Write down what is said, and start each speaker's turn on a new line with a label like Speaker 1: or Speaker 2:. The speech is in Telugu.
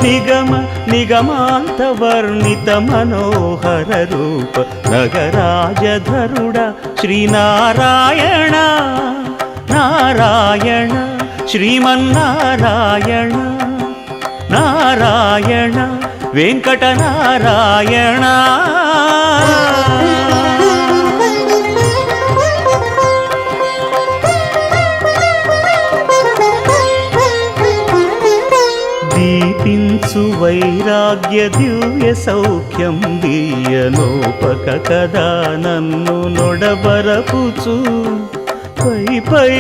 Speaker 1: నిగమ నిగమాంతవర్ణిత మనోహర రూప నగరాజధరుడ శ్రీనారాయణ నారాయణ శ్రీమన్నారాయణ నారాయణ వెంకటనారాయణ. దీపించు వైరాగ్య దివ్య సౌఖ్యం దీయనోపక కదా నన్ను నొడబరపుచు పై పై